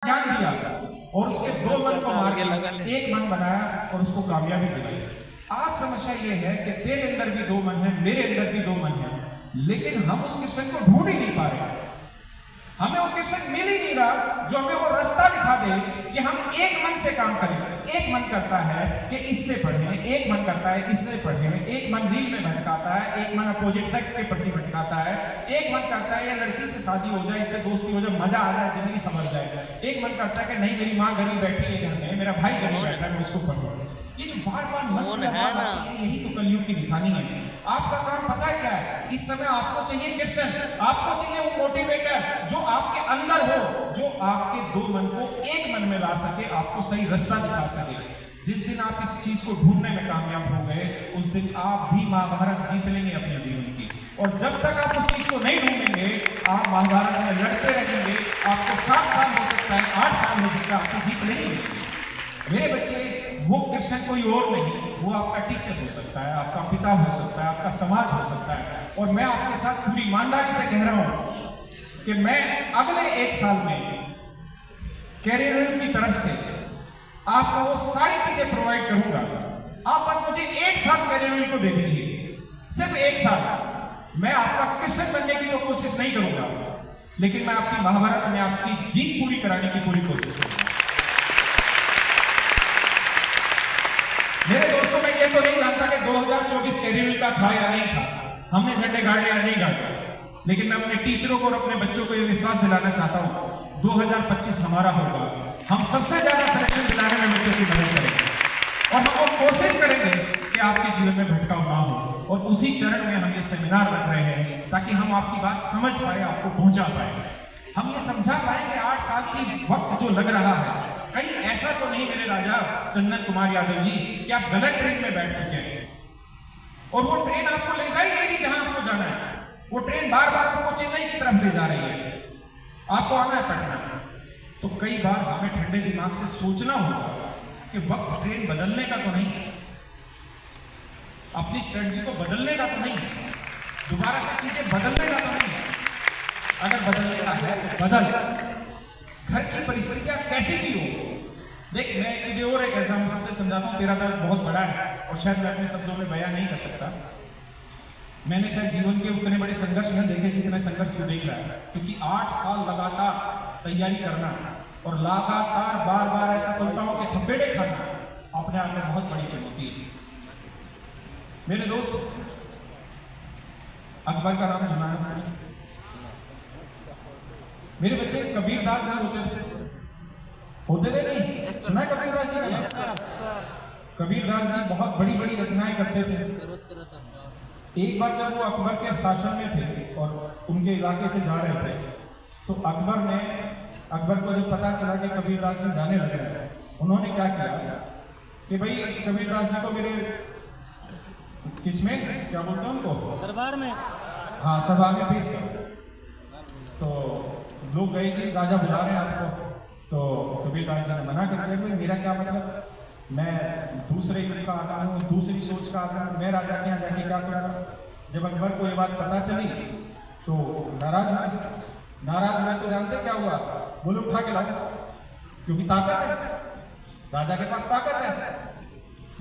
ज्ञान दिया और उसके दो मन को मार के एक मन बनाया और उसको कामयाबी दिलाई। आज समस्या ये है कि तेरे अंदर भी दो मन है, मेरे अंदर भी दो मन है, लेकिन हम उस कृष्ण को ढूंढ ही नहीं पा रहे। हमें वो कृष्ण मिल ही नहीं रहा जो हमें वो रास्ता दिखा दे कि हम एक मन से काम करें। एक मन करता है कि इससे पढ़ें, एक मन करता है इससे पढ़ें, एक मन रील में भटकाता है, एक मन अपोजिट सेक्स के प्रति भटकाता है, एक मन करता है ये लड़की से शादी हो जाए, इससे दोस्ती हो जाए, मजा आ जाए, जिंदगी समझ जाए। एक मन करता है कि नहीं मेरी माँ गरीब बैठी है घर में, मेरा भाई गरीब बैठा है, मैं उसको पढ़ूं। ये जो बार बार मन की आवाज आती है, यही तो कलयुग की निशानी है। आपका काम पता है क्या है? इस समय आपको चाहिए कृष्ण, आपको चाहिए वो मोटिवेटर जो आपके अंदर हो, जो आपके दो मन को एक मन में ला सके, आपको सही रास्ता दिखा सके। जिस दिन आप इस चीज को ढूंढने में कामयाब हो गए, उस दिन आप भी महाभारत जीत लेंगे अपने जीवन की। और जब तक आप उस चीज को नहीं ढूंढेंगे, आप महाभारत में लड़ते रहेंगे। आपको 7 साल हो सकता है, 8 साल हो सकता है, आपसे जीत नहीं मिलेगी। मेरे बच्चे, वो कृष्ण कोई और नहीं, वो आपका टीचर हो सकता है, आपका पिता हो सकता है, आपका समाज हो सकता है। और मैं आपके साथ पूरी ईमानदारी से कह रहा हूं कि मैं अगले 1 साल में कैरियर की तरफ से आपको वो सारी चीजें प्रोवाइड करूंगा। आप बस मुझे 1 साल कैरियर को दे दीजिए, सिर्फ 1 साल। मैं आपका कृष्ण बनने की तो कोशिश नहीं करूंगा, लेकिन मैं आपकी महाभारत में आपकी जीत पूरी कराने की पूरी कोशिश करूंगा। मेरे दोस्तों, मैं ये तो नहीं जानता कि 2024 कैरियर का था या नहीं था, हमने झंडे गाड़े या नहीं गाड़े, लेकिन मैं अपने टीचरों को और अपने बच्चों को ये विश्वास दिलाना चाहता हूं 2025 हमारा होगा। हम सबसे ज्यादा सिलेक्शन दिलाने में बच्चों की मदद करेंगे और हम वो कोशिश करेंगे कि आपके जीवन में भटकाव ना हो। और उसी चरण में हम ये सेमिनार रख रहे हैं ताकि हम आपकी बात समझ पाए, आपको पहुंचा पाए, हम ये समझा पाए कि 8 साल की वक्त जो लग रहा है, कहीं ऐसा तो नहीं मेरे राजा चंदन कुमार यादव जी कि आप गलत ट्रेन में बैठ चुके हैं और वो ट्रेन आपको ले जा ही नहीं रही जहां आपको जाना है। वो ट्रेन बार बार आपको चेन्नई की तरफ ले जा रही है, आपको आना है पटना। तो कई बार हमें ठंडे दिमाग से सोचना होगा कि वक्त ट्रेन बदलने का तो नहीं, अपनी स्ट्रेटजी को बदलने का तो नहीं, दोबारा से चीजें बदलने का तो नहीं। अगर बदलने का है तो बदल। घर की परिस्थितियां कैसे भी हो, देख मैं तुझे और एक एग्जाम्पल से समझाता हूँ। तेरा दर्द बहुत बड़ा है और शायद मैं अपने शब्दों में बयां नहीं कर सकता। मैंने शायद जीवन के उतने बड़े संघर्ष न देखे जितने संघर्ष तू देख रहा है, क्योंकि 8 साल लगातार तैयारी करना और लगातार बार बार ऐसा पलटाओं के थपेड़े खाना अपने आप में बहुत बड़ी चुनौती है। मेरे दोस्त, अकबर का नाम सुना है? मेरे बच्चे कबीरदास जी होते थे नहीं? सुना है कबीरदास जी का? कबीरदास जी बहुत बड़ी बड़ी रचनाएं करते थे। एक बार जब वो अकबर के शासन में थे और उनके इलाके से जा रहे थे, तो अकबर को जब पता चला कि कबीरदास जी जाने लगे हैं, उन्होंने क्या किया कि भाई कबीरदास जी को मेरे किसमें क्या बोलते हैं उनको, दरबार में, हाँ सभा में पेश कर। तो लोग गए कि राजा बुला रहे हैं आपको। तो कबीरदास जी ने मना कर दिया कि मेरा क्या मतलब, मैं दूसरे युग का आदमी हूँ, दूसरी सोच का आदमी हूँ, मैं राजा के यहाँ जाके क्या करूँगा। जब अकबर को ये बात पता चली तो नाराज हुए तो जानते क्या हुआ, बोले उठा के लाओ, क्योंकि ताकत है, राजा के पास ताकत है,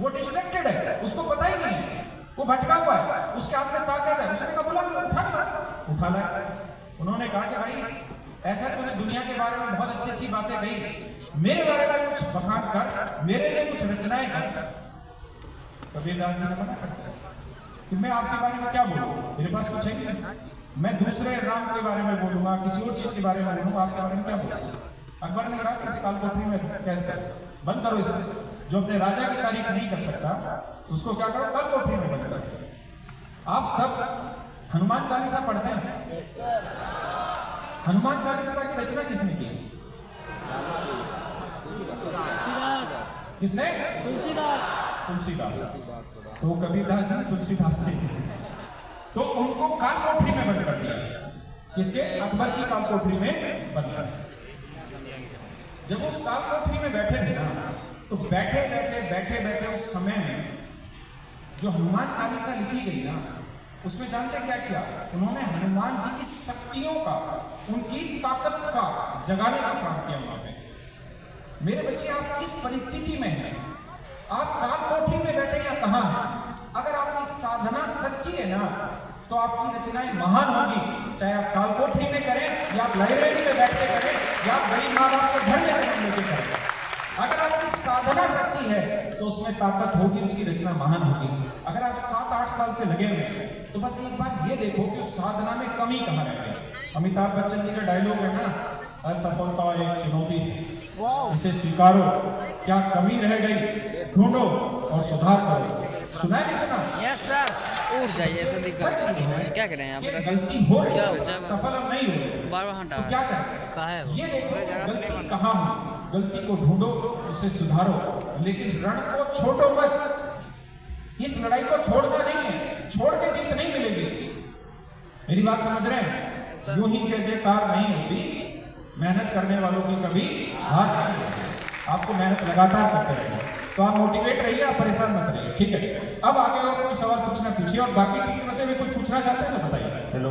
वो डिस्ट्रैक्टेड है, उसको पता ही नहीं है, वो भटका हुआ है, उसके हाथ में ताकत है। उसने कहा बोला उठा लाए। उन्होंने कहा कि भाई ऐसा तूने दुनिया के बारे में बहुत अच्छी अच्छी बातें कही, मेरे बारे में कुछ बखान कर, मेरे लिए कुछ रचनाएं कर। कबीरदास जी ने मना कर दिया कि मैं आपके बारे में क्या बोलूं, मेरे पास कुछ है नहीं, मैं दूसरे राम के बारे में बोलूंगा, किसी और चीज के बारे में बोलूंगा, आपके बारे में क्या बोलूंगा। अकबर ने कहा कि इसे काल कोठरी में कैद कर, बंद करो इसे। जो अपने राजा की तारीफ नहीं कर सकता उसको क्या करो, काल कोठरी में बंद कर। आप सब हनुमान चालीसा पढ़ते हैं? हनुमान चालीसा की रचना किसने की? किसने? तुलसीदास। तो कबीरदास जी ने तुलसीदास थे, तो उनको काल कोठरी में बंद कर दिया। किसके? अकबर की काल कोठरी में बंद कर। जब उस काल कोठरी में बैठे थे ना, तो बैठे उस समय में जो हनुमान चालीसा लिखी गई ना, उसमें जानते क्या किया उन्होंने? हनुमान जी की शक्तियों का, उनकी ताकत का जगाने का काम किया वहां पे। मेरे बच्चे आप किस परिस्थिति में हैं, आप काल कोठरी में बैठे या कहाँ हैं, अगर आपकी साधना सच्ची है ना तो आपकी रचनाएं महान होगी। चाहे आप काल कोठरी में करें या आप लाइब्रेरी में बैठ के करें या आप गरीब माँ बाप के घर में जन्म लेके करें, अगर आपकी साधना सच्ची है तो उसमें ताकत होगी, उसकी रचना महान होगी। अगर आप 7-8 साल से लगे हुए हैं तो बस एक बार ये देखो कि उस साधना में कमी कहाँ रह गई। अमिताभ बच्चन जी का डायलॉग है ना, असफलता एक चुनौती है, इसे स्वीकारो, क्या कमी रह गई ढूंढो और सुधार करो। सुना है नहीं सुना? Yes sir. उठ जाइए सच है क्या करें आप? कि गलती हो रही क्या है, बचा? सफल हम नहीं हो रहे, बार बार तो क्या करें? कहाँ है वो? ये देखो कि गलती कहाँ हुई, गलती को ढूंढो, उसे सुधारो, लेकिन रण को छोड़ो मत। इस लड़ाई को छोड़ना नहीं है, छोड़ के जीत नहीं मिलेगी। मेरी बात समझ रहे हैं? यूं ही जय जयकार नहीं होती, मेहनत करने वालों की कभी हार नहीं होती। आपको मेहनत लगातार करते रहिए, तो आप मोटिवेट रहिए, आप परेशान मत रहिए, ठीक है? अब आगे और कोई सवाल पूछना पूछिए, और बाकी टीचरों से भी कुछ पूछना चाहते हैं तो बताइए। हेलो।